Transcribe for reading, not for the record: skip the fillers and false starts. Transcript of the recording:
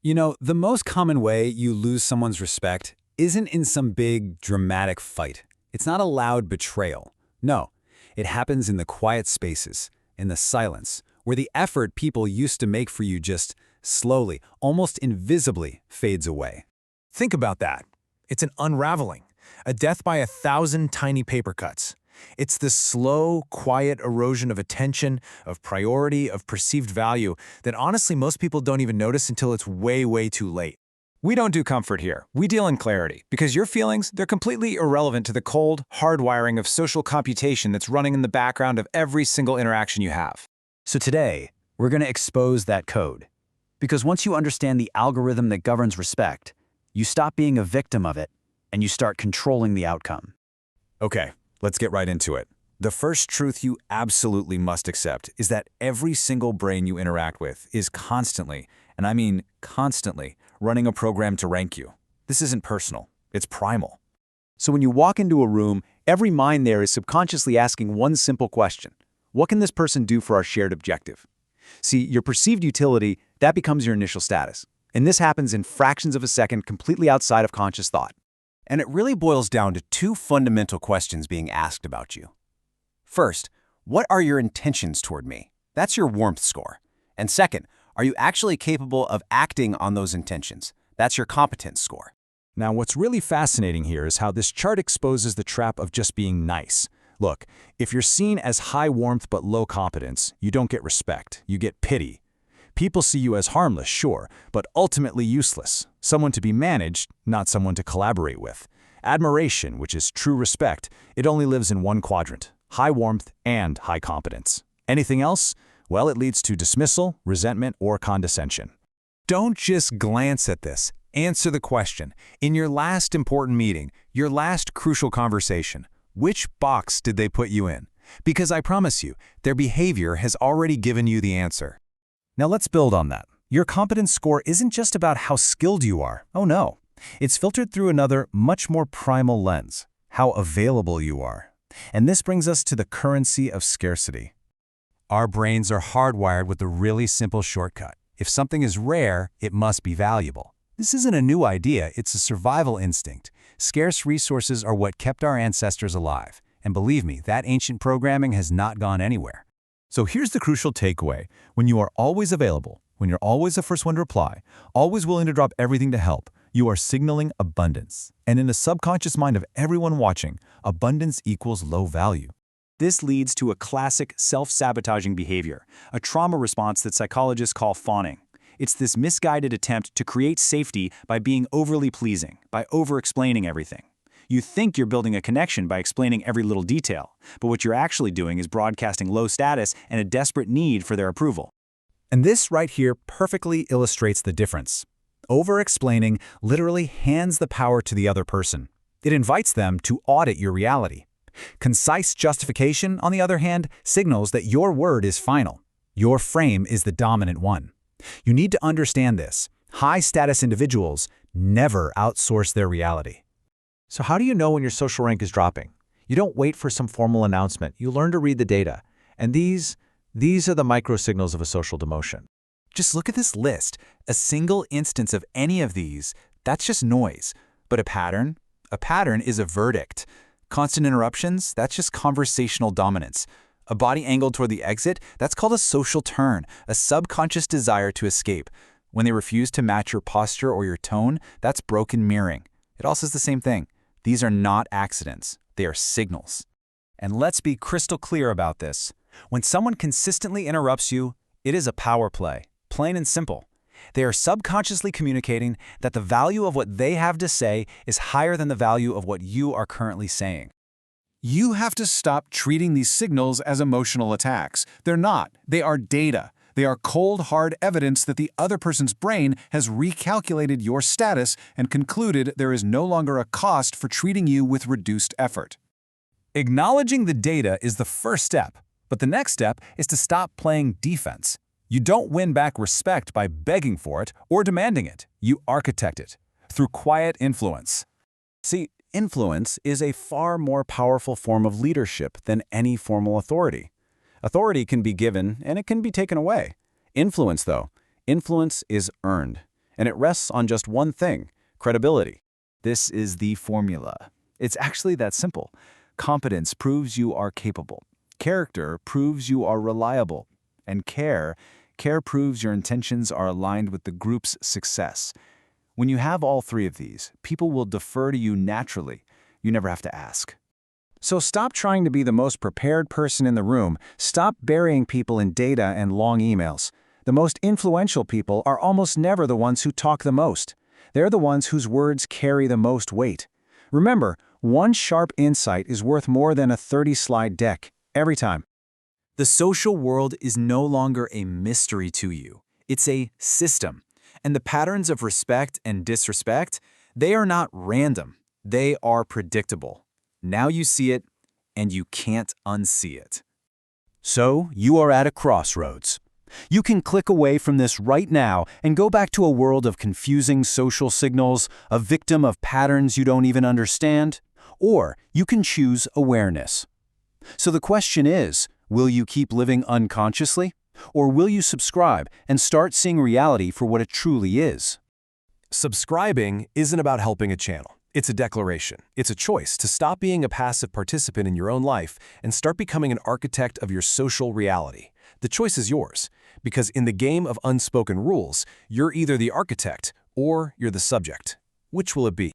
You know, the most common way you lose someone's respect isn't in some big, dramatic fight. It's not a loud betrayal. No, it happens in the quiet spaces, in the silence, where the effort people used to make for you just slowly, almost invisibly, fades away. Think about that. It's an unraveling, a death by 1,000 tiny paper cuts. It's the slow, quiet erosion of attention, of priority, of perceived value that honestly most people don't even notice until it's way, way too late. We don't do comfort here. We deal in clarity, because your feelings, they're completely irrelevant to the cold, hard wiring of social computation that's running in the background of every single interaction you have. So today, we're going to expose that code. Because once you understand the algorithm that governs respect, you stop being a victim of it, and you start controlling the outcome. Okay, let's get right into it. The first truth you absolutely must accept is that every single brain you interact with is constantly, and I mean constantly, running a program to rank you. This isn't personal, it's primal. So when you walk into a room, every mind there is subconsciously asking one simple question. What can this person do for our shared objective? See, your perceived utility, that becomes your initial status. And this happens in fractions of a second completely outside of conscious thought. And it really boils down to two fundamental questions being asked about you. First, what are your intentions toward me? That's your warmth score. And second, are you actually capable of acting on those intentions? That's your competence score. Now, what's really fascinating here is how this chart exposes the trap of just being nice. Look, if you're seen as high warmth but low competence, you don't get respect, you get pity. People see you as harmless, sure, but ultimately useless. Someone to be managed, not someone to collaborate with. Admiration, which is true respect, it only lives in one quadrant: high warmth and high competence. Anything else? Well, it leads to dismissal, resentment, or condescension. Don't just glance at this. Answer the question. In your last important meeting, your last crucial conversation, which box did they put you in? Because I promise you, their behavior has already given you the answer. Now let's build on that. Your competence score isn't just about how skilled you are. Oh no. It's filtered through another, much more primal lens: how available you are. And this brings us to the currency of scarcity. Our brains are hardwired with a really simple shortcut. If something is rare, it must be valuable. This isn't a new idea, it's a survival instinct. Scarce resources are what kept our ancestors alive. And believe me, that ancient programming has not gone anywhere. So here's the crucial takeaway. When you are always available, when you're always the first one to reply, always willing to drop everything to help, you are signaling abundance. And in the subconscious mind of everyone watching, abundance equals low value. This leads to a classic self-sabotaging behavior, a trauma response that psychologists call fawning. It's this misguided attempt to create safety by being overly pleasing, by over-explaining everything. You think you're building a connection by explaining every little detail, but what you're actually doing is broadcasting low status and a desperate need for their approval. And this right here perfectly illustrates the difference. Over-explaining literally hands the power to the other person. It invites them to audit your reality. Concise justification, on the other hand, signals that your word is final. Your frame is the dominant one. You need to understand this. High-status individuals never outsource their reality. So how do you know when your social rank is dropping? You don't wait for some formal announcement. You learn to read the data. And these are the micro-signals of a social demotion. Just look at this list. A single instance of any of these, that's just noise. But a pattern is a verdict. Constant interruptions, that's just conversational dominance. A body angled toward the exit, that's called a social turn, a subconscious desire to escape. When they refuse to match your posture or your tone, that's broken mirroring. It all says the same thing. These are not accidents. They are signals. And let's be crystal clear about this. When someone consistently interrupts you, it is a power play, plain and simple. They are subconsciously communicating that the value of what they have to say is higher than the value of what you are currently saying. You have to stop treating these signals as emotional attacks. They're not. They are data. They are cold, hard evidence that the other person's brain has recalculated your status and concluded there is no longer a cost for treating you with reduced effort. Acknowledging the data is the first step, but the next step is to stop playing defense. You don't win back respect by begging for it or demanding it. You architect it through quiet influence. See, influence is a far more powerful form of leadership than any formal authority. Authority can be given and it can be taken away. Influence, though, influence is earned. And it rests on just one thing: credibility. This is the formula. It's actually that simple. Competence proves you are capable. Character proves you are reliable. And care proves your intentions are aligned with the group's success. When you have all three of these, people will defer to you naturally. You never have to ask. So stop trying to be the most prepared person in the room. Stop burying people in data and long emails. The most influential people are almost never the ones who talk the most. They're the ones whose words carry the most weight. Remember, one sharp insight is worth more than a 30-slide deck, every time. The social world is no longer a mystery to you. It's a system. And the patterns of respect and disrespect, they are not random. They are predictable. Now you see it, and you can't unsee it. So, you are at a crossroads. You can click away from this right now and go back to a world of confusing social signals, a victim of patterns you don't even understand, or you can choose awareness. So the question is, will you keep living unconsciously, or will you subscribe and start seeing reality for what it truly is? Subscribing isn't about helping a channel. It's a declaration. It's a choice to stop being a passive participant in your own life and start becoming an architect of your social reality. The choice is yours, because in the game of unspoken rules, you're either the architect or you're the subject. Which will it be?